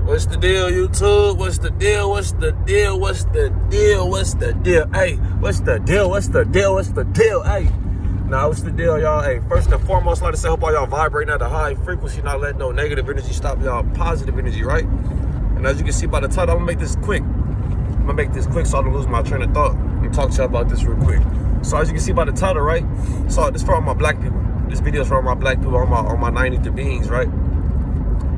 What's the deal, YouTube? What's the deal? What's the deal? What's the deal? What's the deal? Hey, what's the deal? What's the deal? What's the deal? Hey. Now, what's the deal, y'all? Hey, first and foremost, like I said, hope all y'all vibrating at a high frequency, not letting no negative energy stop y'all positive energy, right? And as you can see by the title, I'm gonna make this quick. So I don't lose my train of thought. I'm gonna talk to y'all about this real quick. So as you can see by the title, right? So this for all my black people. This video is for all my black people, all my 90 beings, right?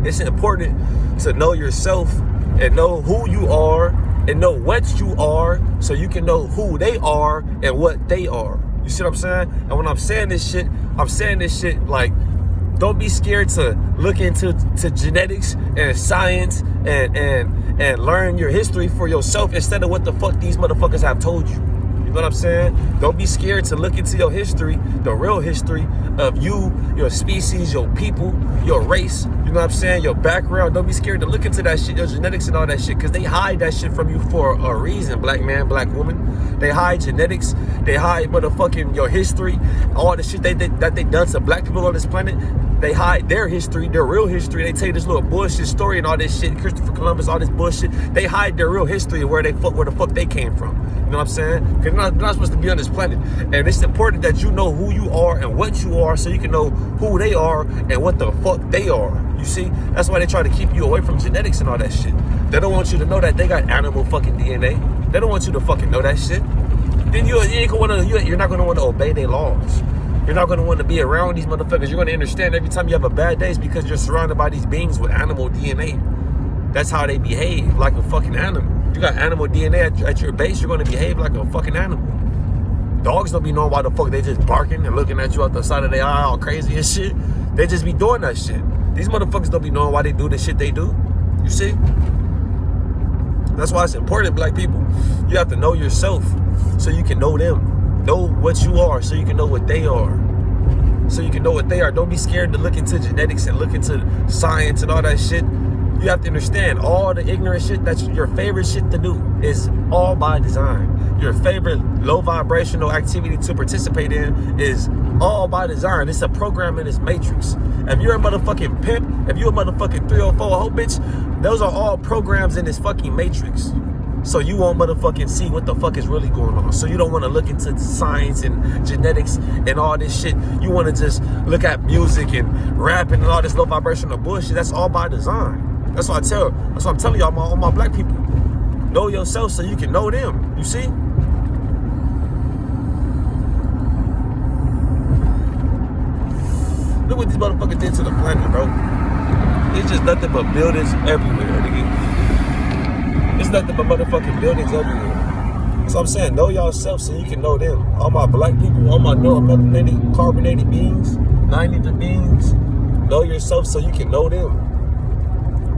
It's important to know yourself and know who you are and know what you are so you can know who they are and what they are. You see what I'm saying? And when I'm saying this shit like, don't be scared to look into genetics and science and learn your history for yourself instead of what the fuck these motherfuckers have told you. You know what I'm saying? Don't be scared to look into your history, the real history of you, your species, your people, your race. You know what I'm saying? Your background. Don't be scared to look into that shit, your genetics and all that shit, because they hide that shit from you for a reason, black man, black woman. They hide genetics. They hide motherfucking your history, all the shit that they done to black people on this planet. They hide their history, their real history. They tell you this little bullshit story and all this shit, Christopher Columbus, all this bullshit. They hide their real history of where the fuck they came from. You know what I'm saying? Because they're not supposed to be on this planet. And it's important that you know who you are and what you are so you can know who they are and what the fuck they are. You see? That's why they try to keep you away from genetics and all that shit. They don't want you to know that they got animal fucking DNA. They don't want you to fucking know that shit. Then you're not going to want to obey their laws. You're not going to want to be around these motherfuckers. You're going to understand every time you have a bad day is because you're surrounded by these beings with animal DNA. That's how they behave, like a fucking animal. You got animal DNA at your base, you're going to behave like a fucking animal. Dogs don't be knowing why the fuck they just barking and looking at you out the side of their eye all crazy and shit. They just be doing that shit. These motherfuckers don't be knowing why they do the shit they do. You see? That's why it's important, black people. You have to know yourself so you can know them. Know what you are so you can know what they are. So you can know what they are. Don't be scared to look into genetics and look into science and all that shit. You have to understand all the ignorant shit that's your favorite shit to do is all by design. Your favorite low vibrational activity to participate in is all by design. It's a program in this matrix. If you're a motherfucking pimp, if you're a motherfucking 304 hoe bitch, those are all programs in this fucking matrix. So you won't motherfucking see what the fuck is really going on. So you don't want to look into science and genetics and all this shit. You want to just look at music and rapping and all this low vibrational bullshit. That's all by design. That's what I'm telling y'all, all my black people. Know yourself so you can know them. You see? Look what these motherfuckers did to the planet, bro. It's just nothing but buildings everywhere, nigga. It's nothing but motherfucking buildings everywhere. So I'm saying, know yourself so you can know them. All my black people, all my melanated, carbonated beings, 90 beings. Know yourself so you can know them.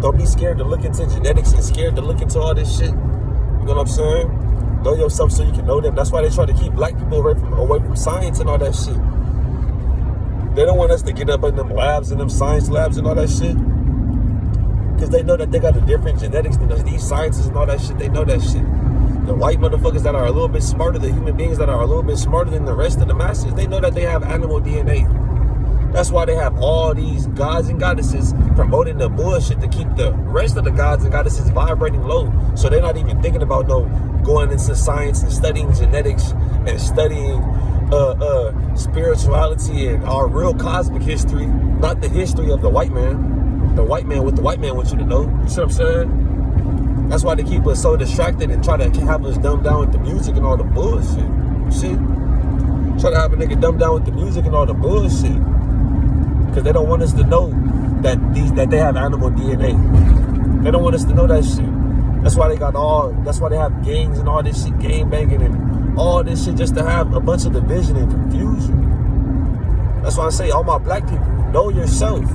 Don't be scared to look into genetics and scared to look into all this shit. You know what I'm saying? Know yourself so you can know them. That's why they try to keep black people away from science and all that shit. They don't want us to get up in them labs and them science labs and all that shit. Because they know that they got a different genetics than us. These scientists and all that shit, they know that shit. The white motherfuckers that are a little bit smarter, the human beings that are a little bit smarter than the rest of the masses, they know that they have animal DNA. That's why they have all these gods and goddesses promoting the bullshit to keep the rest of the gods and goddesses vibrating low. So they're not even thinking about going into science and studying genetics and studying spirituality and our real cosmic history, not the history of the white man. The white man, what the white man wants you to know. You see what I'm saying? That's why they keep us so distracted and try to have us dumbed down with the music and all the bullshit. You see? Try to have a nigga dumbed down with the music and all the bullshit. Because they don't want us to know that they have animal DNA. They don't want us to know that shit. That's why they have gangs and all this shit, gang banging and all this shit just to have a bunch of division and confusion. That's why I say, all my black people, know yourself.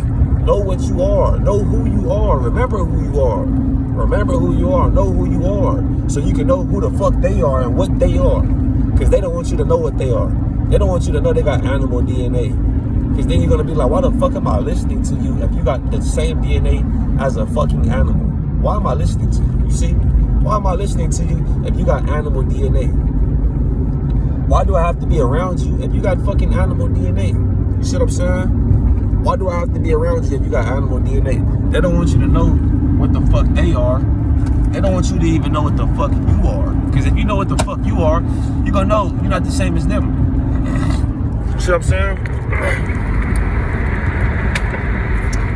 Know what you are. Know who you are. Remember who you are. Remember who you are. Know who you are. So you can know who the fuck they are and what they are. Because they don't want you to know what they are. They don't want you to know they got animal DNA. Because then you're going to be like, why the fuck am I listening to you if you got the same DNA as a fucking animal? Why am I listening to you? You see? Why am I listening to you if you got animal DNA? Why do I have to be around you if you got fucking animal DNA? You see what I'm saying? Why do I have to be around you if you got animal DNA? They don't want you to know what the fuck they are. They don't want you to even know what the fuck you are. Because if you know what the fuck you are, you're gonna know you're not the same as them. You see what I'm saying?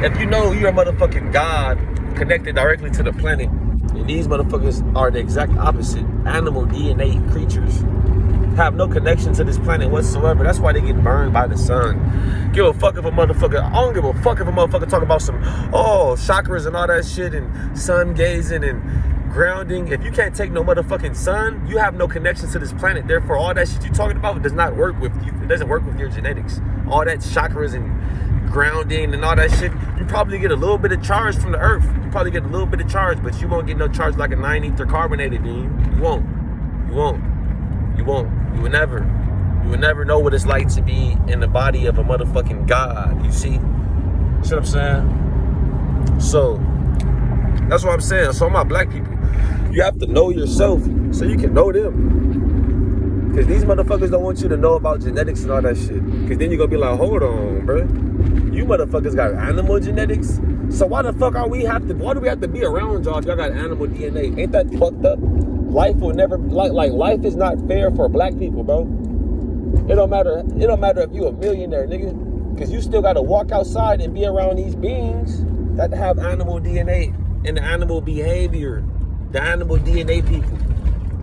If you know you're a motherfucking God connected directly to the planet, and these motherfuckers are the exact opposite, animal DNA creatures, have no connection to this planet whatsoever. That's why they get burned by the sun. Give a fuck if a motherfucker, I don't give a fuck if a motherfucker talk about some, chakras and all that shit and sun gazing and grounding. If you can't take no motherfucking sun, you have no connection to this planet. Therefore, all that shit you talking about does not work with you. It doesn't work with your genetics. All that chakras and grounding and all that shit, you probably get a little bit of charge from the earth. You probably get a little bit of charge, but you won't get no charge like a 9-ether carbonated beam. You won't. You won't. You won't. You would never know what it's like to be in the body of a motherfucking God. You see? See what I'm saying? So, that's what I'm saying. So, my black people, you have to know yourself so you can know them. Because these motherfuckers don't want you to know about genetics and all that shit. Because then you're going to be like, hold on, bro. You motherfuckers got animal genetics? So why the fuck why do we have to be around y'all if y'all got animal DNA? Ain't that fucked up? Life will never, life is not fair for black people, bro. It don't matter if you a millionaire, nigga. Because you still got to walk outside and be around these beings that have animal DNA and the animal behavior, the animal DNA people.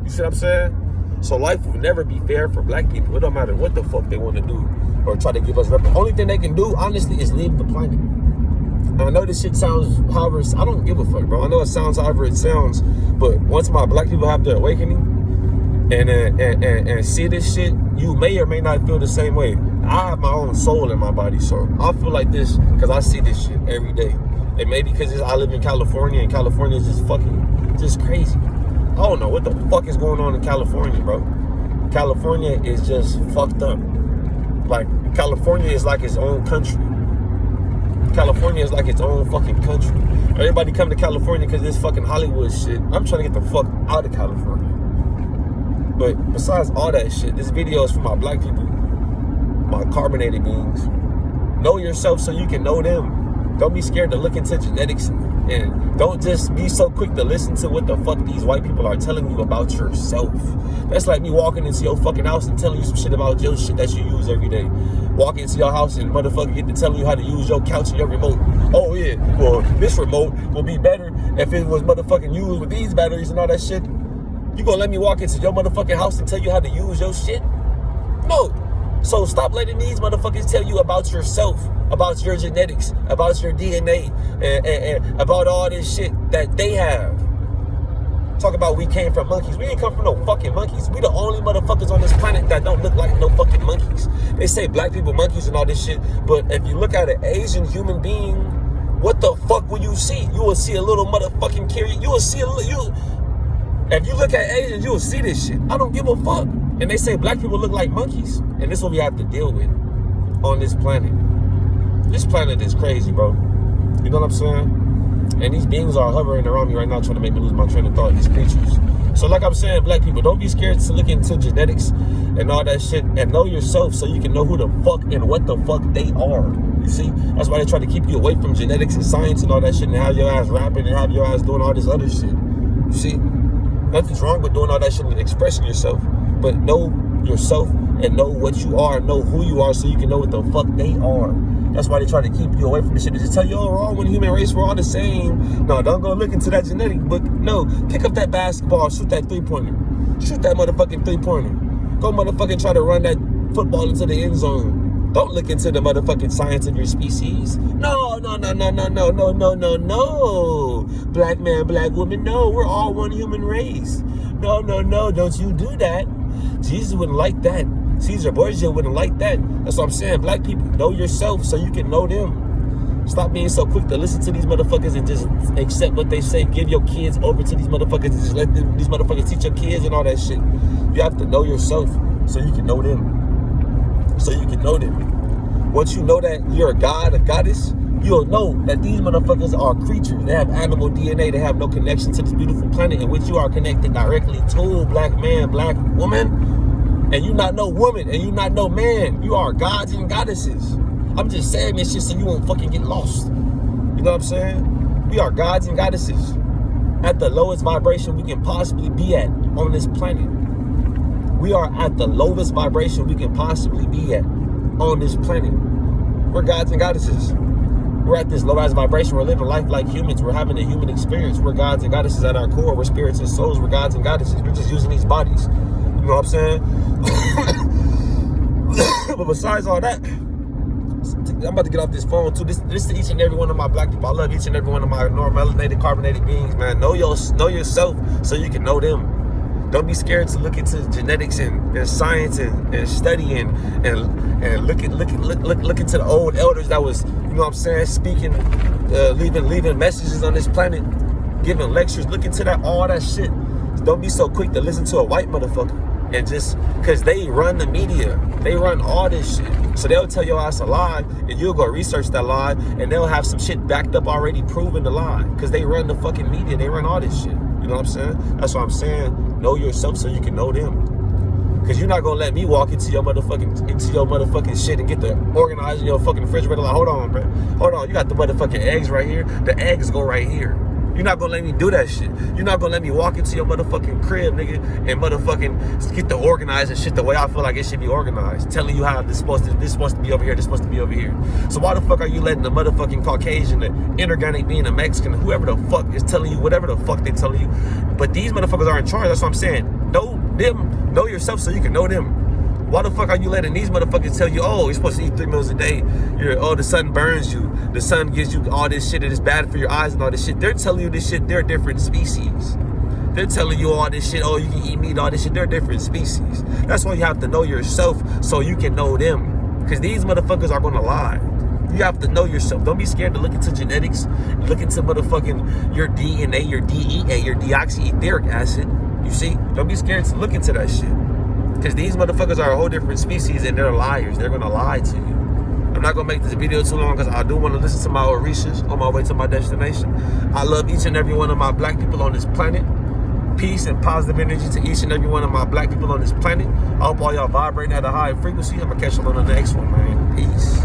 You see what I'm saying? So life will never be fair for black people. It don't matter what the fuck they want to do or try to give us. The only thing they can do, honestly, is leave the planet. And I know this shit sounds however, I don't give a fuck, bro. I know it sounds however it sounds, but once my black people have their awakening and see this shit, you may or may not feel the same way. I have my own soul in my body, so I feel like this because I see this shit every day. And maybe because I live in California, and California is just crazy. I don't know what the fuck is going on in California, bro. California is just fucked up. Like, California is like its own country. California is like its own fucking country. Everybody come to California because this fucking Hollywood shit. I'm trying to get the fuck out of California. But besides all that shit, this video is for my black people, my carbonated beings. Know yourself so you can know them. Don't be scared to look into genetics, and don't just be so quick to listen to what the fuck these white people are telling you about yourself. That's like me walking into your fucking house and telling you some shit about your shit that you use every day. Walk into your house and motherfucker get to telling you how to use your couch and your remote. Oh yeah, well, this remote will be better if it was motherfucking used with these batteries and all that shit. You gonna let me walk into your motherfucking house and tell you how to use your shit? No. So stop letting these motherfuckers tell you about yourself, about your genetics, about your DNA, and about all this shit that they have. Talk about we came from monkeys. We ain't come from no fucking monkeys. We the only motherfuckers on this planet that don't look like no fucking monkeys. They say black people monkeys and all this shit, but if you look at an Asian human being, what the fuck will you see? You will see a little motherfucking carrot. You will see if you look at Asians, you will see this shit. I don't give a fuck. And they say black people look like monkeys. And this is what we have to deal with on this planet. This planet is crazy, bro. You know what I'm saying? And these beings are hovering around me right now trying to make me lose my train of thought, these creatures. So like I'm saying, black people, don't be scared to look into genetics and all that shit. And know yourself so you can know who the fuck and what the fuck they are. You see? That's why they try to keep you away from genetics and science and all that shit and have your ass rapping and have your ass doing all this other shit. You see? Nothing's wrong with doing all that shit and expressing yourself. But know yourself and know what you are, know who you are so you can know what the fuck they are. That's why they try to keep you away from this shit. They just tell you, oh, we're all one human race, we're all the same. No, don't go look into that genetic book. No, pick up that basketball, shoot that three-pointer. Shoot that motherfucking three-pointer. Go motherfucking try to run that football into the end zone. Don't look into the motherfucking science of your species. No. Black man, black woman, no, we're all one human race. No, don't you do that. Jesus wouldn't like that. Caesar Borgia wouldn't like that. That's what I'm saying. Black people, know yourself so you can know them. Stop being so quick to listen to these motherfuckers and just accept what they say. Give your kids over to these motherfuckers and just let these motherfuckers teach your kids and all that shit. You have to know yourself so you can know them. So you can know them. Once you know that you're a god, a goddess, you'll know that these motherfuckers are creatures. They have animal DNA. They have no connection to this beautiful planet in which you are connected directly to. Black man, black woman. And you not no woman, and you not no man. You are gods and goddesses. I'm just saying this shit so you won't fucking get lost. You know what I'm saying? We are gods and goddesses at the lowest vibration we can possibly be at on this planet. We are at the lowest vibration we can possibly be at on this planet. We're gods and goddesses. We're at this low-ass vibration. We're living life like humans. We're having a human experience. We're gods and goddesses at our core. We're spirits and souls. We're gods and goddesses. We're just using these bodies. You know what I'm saying? But besides all that, I'm about to get off this phone too. This to each and every one of my black people. I love each and every one of my melanated, carbonated beings, man. Know yourself so you can know them. Don't be scared to look into genetics and science and study and look into the old elders that was, you know what I'm saying, speaking, leaving messages on this planet, giving lectures. Look into that, all that shit. Don't be so quick to listen to a white motherfucker. And just because they run the media, they run all this shit. So they'll tell your ass a lie, and you'll go research that lie, and they'll have some shit backed up already proving the lie. Because they run the fucking media, they run all this shit. You know what I'm saying? That's what I'm saying. Know yourself so you can know them. Because you're not gonna let me walk into your motherfucking shit and get the organizing your fucking refrigerator. Like, hold on, bro. Hold on. You got the motherfucking eggs right here. The eggs go right here. You're not gonna let me do that shit. You're not gonna let me walk into your motherfucking crib, nigga, and motherfucking get the organizing shit the way I feel like it should be organized. Telling you how this supposed to be over here, this supposed to be over here. So why the fuck are you letting the motherfucking Caucasian, the inorganic being, the Mexican, whoever the fuck is telling you whatever the fuck they telling you? But these motherfuckers are in charge. That's what I'm saying. Know them, know yourself so you can know them. Why the fuck are you letting these motherfuckers tell you, oh, you're supposed to eat 3 meals a day. The sun burns you. The sun gives you all this shit and it's bad for your eyes and all this shit. They're telling you this shit. They're different species. They're telling you all this shit. Oh, you can eat meat, all this shit. They're different species. That's why you have to know yourself so you can know them. Because these motherfuckers are going to lie. You have to know yourself. Don't be scared to look into genetics. Look into motherfucking your DNA, your DEA, your deoxyetheric acid. You see? Don't be scared to look into that shit. Because these motherfuckers are a whole different species and they're liars. They're going to lie to you. I'm not going to make this video too long because I do want to listen to my Orishas on my way to my destination. I love each and every one of my black people on this planet. Peace and positive energy to each and every one of my black people on this planet. I hope all y'all vibrating at a high frequency. I'm going to catch you on the next one, man. Peace.